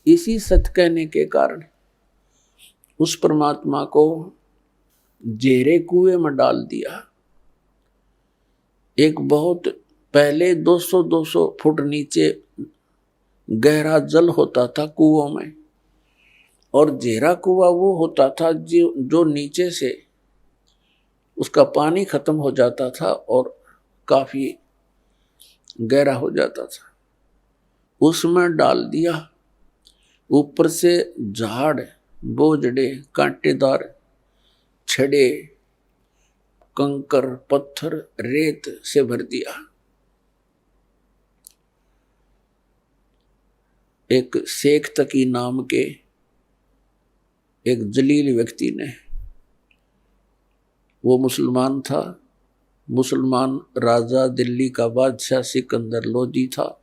इसी सत्य कहने के कारण उस परमात्मा को जेरे कुएं में डाल दिया। एक बहुत पहले 200-200 फुट नीचे गहरा जल होता था कुओं में, और जेरा कुआं वो होता था जो नीचे से उसका पानी खत्म हो जाता था और काफी गहरा हो जाता था। उसमें डाल दिया। ऊपर से झाड़, बोझड़े, कांटेदार छड़े, कंकर, पत्थर, रेत से भर दिया। एक शेख तकी नाम के एक जलील व्यक्ति ने, वो मुसलमान था, मुसलमान राजा दिल्ली का बादशाह सिकंदर लोदी था,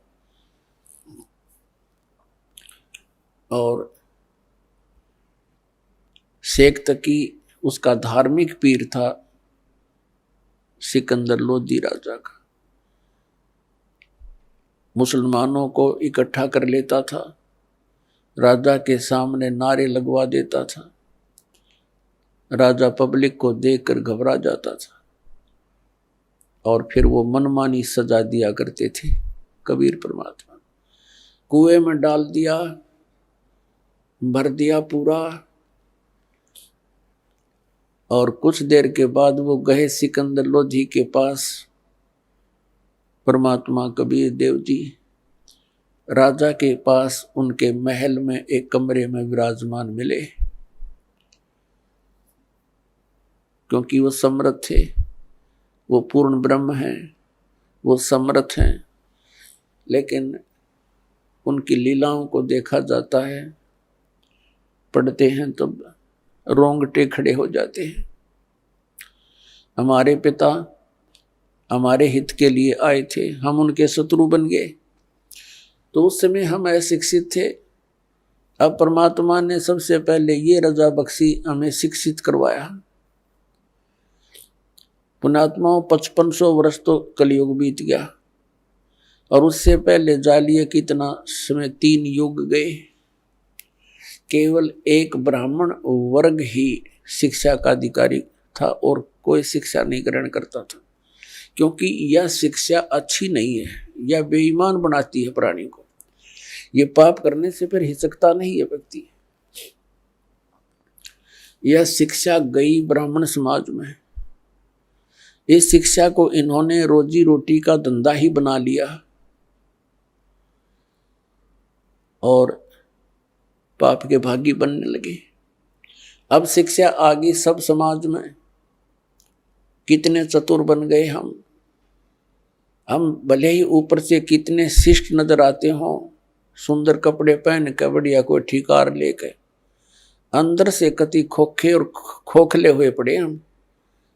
और शेख तकी उसका धार्मिक पीर था सिकंदर लोदी राजा का। मुसलमानों को इकट्ठा कर लेता था, राजा के सामने नारे लगवा देता था, राजा पब्लिक को देखकर घबरा जाता था, और फिर वो मनमानी सजा दिया करते थे। कबीर परमात्मा कुएं में डाल दिया, भर दिया पूरा, और कुछ देर के बाद वो गए सिकंदर लोधी के पास। परमात्मा कबीर देव जी राजा के पास उनके महल में एक कमरे में विराजमान मिले, क्योंकि वो समर्थ थे, वो पूर्ण ब्रह्म हैं, वो समर्थ हैं, लेकिन उनकी लीलाओं को देखा जाता है, पढ़ते हैं तब रोंगटे खड़े हो जाते हैं। हमारे पिता हमारे हित के लिए आए थे, हम उनके शत्रु बन गए। तो उस समय हम अशिक्षित थे। अब परमात्मा ने सबसे पहले ये रजा बख्शी, हमें शिक्षित करवाया। पुण्यात्माओं 5500 वर्ष तो कलयुग बीत गया, और उससे पहले जालिए कितना समय 3 युग गए। केवल एक ब्राह्मण वर्ग ही शिक्षा का अधिकारी था और कोई शिक्षा नहीं ग्रहण करता था, क्योंकि यह शिक्षा अच्छी नहीं है, यह बेईमान बनाती है प्राणी को। ये पाप करने से फिर हिचकता नहीं है व्यक्ति। यह शिक्षा गई ब्राह्मण समाज में। इस शिक्षा को इन्होंने रोजी रोटी का धंधा ही बना लिया, और पाप के भागी बनने लगे। अब शिक्षा आ गई सब समाज में। कितने चतुर बन गए हम भले ही ऊपर से कितने शिष्ट नजर आते हों, सुंदर कपड़े पहन के, बढ़िया कोई ठिकार लेके, अंदर से कति खोखे और खोखले हुए पड़े हम।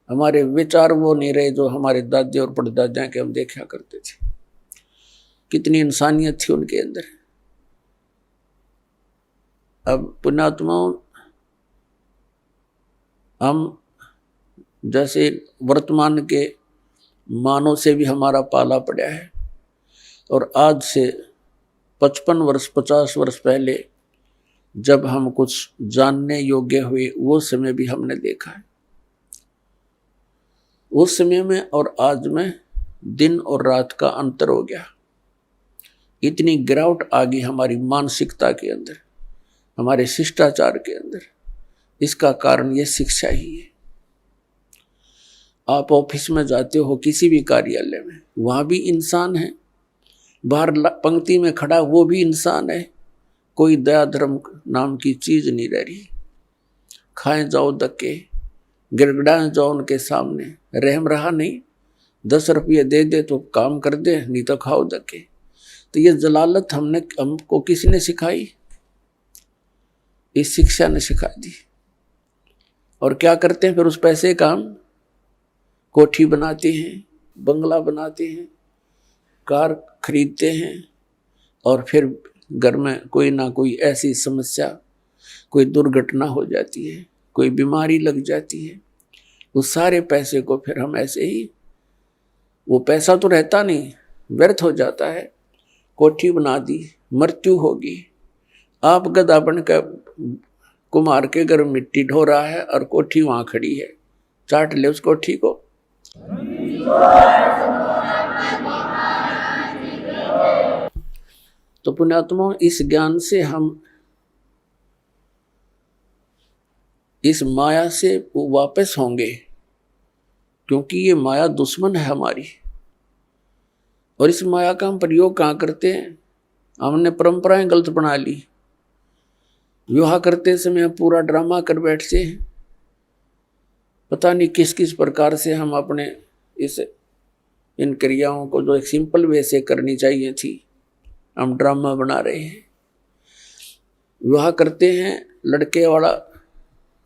हमारे विचार वो नहीं रहे जो हमारे दादे और परदादा के हम देखा करते थे। कितनी इंसानियत थी उनके अंदर। अब पुण्यात्माओं, हम जैसे वर्तमान के मानव से भी हमारा पाला पड़ा है, और आज से 55 वर्ष 50 वर्ष पहले जब हम कुछ जानने योग्य हुए, वो समय भी हमने देखा है। उस समय में और आज में दिन और रात का अंतर हो गया। इतनी गिरावट आ गई हमारी मानसिकता के अंदर, हमारे शिष्टाचार के अंदर। इसका कारण ये शिक्षा ही है। आप ऑफिस में जाते हो, किसी भी कार्यालय में, वहां भी इंसान है। बाहर पंक्ति में खड़ा वो भी इंसान है। कोई दया धर्म नाम की चीज नहीं रह रही। खाएं जाओ धक्के, गिड़गिड़ाएं जाओ उनके सामने, रहम रहा नहीं। 10 रुपये दे दे तो काम कर दे, नहीं तो खाओ धक्के। तो ये जलालत हमको किसने सिखाई? इस शिक्षा ने सिखा दी। और क्या करते हैं फिर उस पैसे का? हम कोठी बनाते हैं, बंगला बनाते हैं, कार खरीदते हैं, और फिर घर में कोई ना कोई ऐसी समस्या, कोई दुर्घटना हो जाती है, कोई बीमारी लग जाती है। उस सारे पैसे को फिर हम ऐसे ही, वो पैसा तो रहता नहीं, व्यर्थ हो जाता है। कोठी बना दी, मृत्यु होगी, आप गधा बनकर कुम्हार के घर मिट्टी ढो रहा है और कोठी वहां खड़ी है, चाट ले उस कोठी को। तो पुण्यात्मा, इस ज्ञान से हम इस माया से वापस होंगे, क्योंकि ये माया दुश्मन है हमारी। और इस माया का हम प्रयोग कहाँ करते हैं? हमने परंपराएं गलत बना ली। विवाह करते समय पूरा ड्रामा कर बैठते हैं, पता नहीं किस किस प्रकार से हम अपने इन क्रियाओं को जो एक सिंपल वे से करनी चाहिए थी, हम ड्रामा बना रहे हैं। विवाह करते हैं, लड़के वाला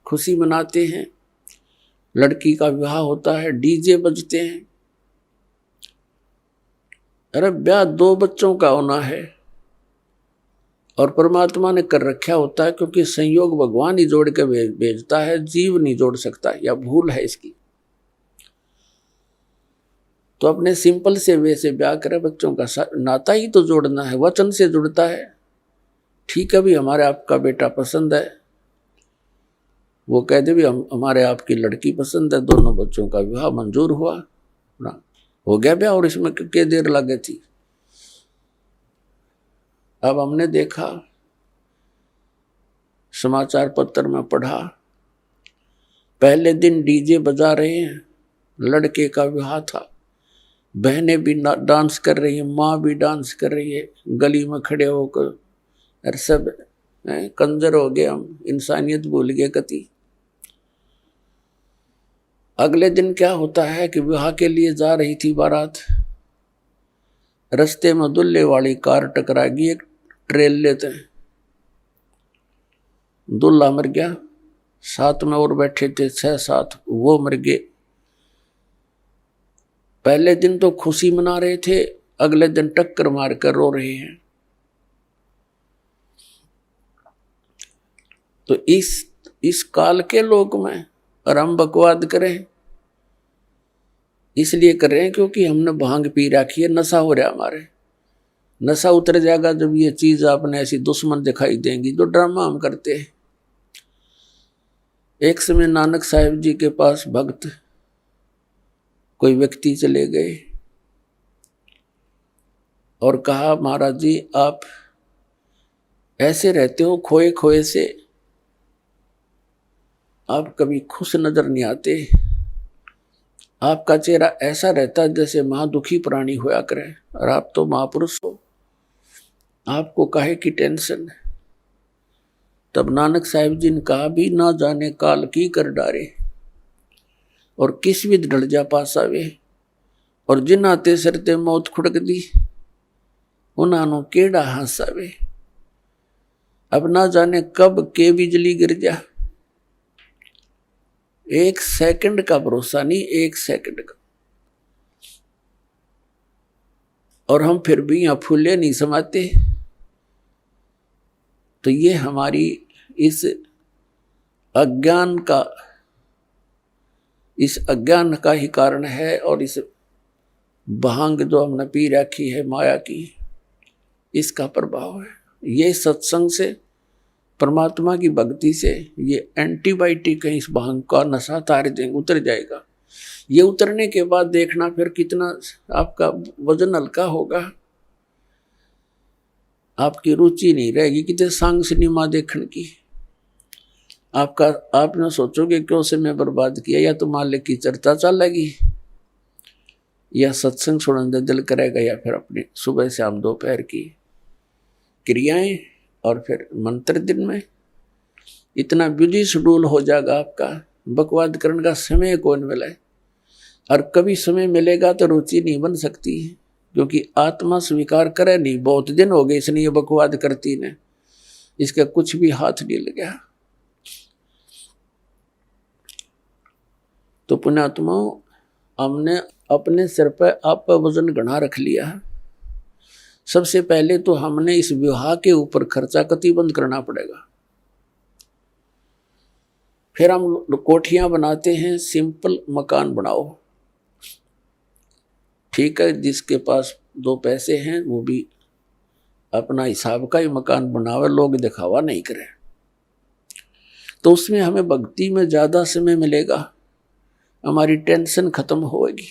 खुशी मनाते हैं, लड़की का विवाह होता है, डीजे बजते हैं। अरे ब्याह 2 बच्चों का होना है और परमात्मा ने कर रखा होता है, क्योंकि संयोग भगवान ही जोड़ के भेजता है, जीव नहीं जोड़ सकता, या भूल है इसकी। तो अपने सिंपल से वे से ब्याह करे, बच्चों का नाता ही तो जोड़ना है, वचन से जुड़ता है। ठीक है भी हमारे आपका बेटा पसंद है, वो कह दे भी हमारे आपकी लड़की पसंद है, दोनों बच्चों का विवाह मंजूर हुआ ना, हो गया ब्याह। और इसमें क्या देर लगे थी? अब हमने देखा, समाचार पत्र में पढ़ा, पहले दिन डीजे बजा रहे हैं, लड़के का विवाह था, बहनें भी डांस कर रही हैं, माँ भी डांस कर रही है, गली में खड़े होकर। और सब कंजर हो गए हम, इंसानियत भूल गए कति। अगले दिन क्या होता है कि विवाह के लिए जा रही थी बारात, रास्ते में दुल्हे वाली कार टकरा गई एक ट्रेल लेते हैं, दूल्हा मर गया, साथ में और बैठे थे 6-7, वो मर गए। पहले दिन तो खुशी मना रहे थे, अगले दिन टक्कर मार कर रो रहे हैं। तो इस काल के लोक में और हम बकवाद करें, इसलिए कर रहे हैं क्योंकि हमने भांग पी रखी है, नशा हो रहा है हमारे। नशा उतर जाएगा जब ये चीज आपने ऐसी दुश्मन दिखाई देंगी जो ड्रामा हम करते हैं। एक समय नानक साहिब जी के पास भक्त कोई व्यक्ति चले गए और कहा, महाराज जी आप ऐसे रहते हो खोए खोए से, आप कभी खुश नजर नहीं आते, आपका चेहरा ऐसा रहता है जैसे महादुखी प्राणी होया करे, और आप तो महापुरुष हो, आपको काहे की टेंशन है? तब नानक साहिब जी ने कहा, भी ना जाने काल की कर डारे और किस विध ढल जा पासावे, और जिन आते सरते मौत खुड़क दी उन्होंने केड़ा हासावे। अब ना जाने कब के बिजली गिर जा, 1 सेकंड का भरोसा नहीं, 1 सेकंड का। और हम फिर भी यहां फूले नहीं समाते। तो ये हमारी इस अज्ञान का ही कारण है, और इस भांग जो हमने पी रखी है माया की, इसका प्रभाव है। ये सत्संग से, परमात्मा की भक्ति से, ये एंटीबायोटिक है, इस भांग का नशा तार देंगे, उतर जाएगा। ये उतरने के बाद देखना फिर कितना आपका वजन हल्का होगा, आपकी रुचि नहीं रहेगी कितने सांग सिनेमा देखने की। आप ना सोचोगे क्यों समय बर्बाद किया, या तो मालिक की चर्चा चलेगी, या सत्संग सुनने दिल करेगा, या फिर अपनी सुबह शाम दोपहर की क्रियाएं, और फिर मंत्र दिन में। इतना बिजी शेड्यूल हो जाएगा आपका, बकवाद करने का समय कौन मिले। और कभी समय मिलेगा तो रुचि नहीं बन सकती है, क्योंकि आत्मा स्वीकार करे नहीं, बहुत दिन हो गए इसने ये बकवाद करती ने, इसका कुछ भी हाथ नहीं लगा। तो पुण्यात्माओं, हमने अपने सिर पर आप वजन घना रख लिया है। सबसे पहले तो हमने इस विवाह के ऊपर खर्चा कति बंद करना पड़ेगा। फिर हम कोठियां बनाते हैं, सिंपल मकान बनाओ, ठीक है, जिसके पास 2 पैसे हैं वो भी अपना हिसाब का ही मकान बनावे, लोग दिखावा नहीं करे, तो उसमें हमें भक्ति में ज्यादा समय मिलेगा, हमारी टेंशन खत्म होगी।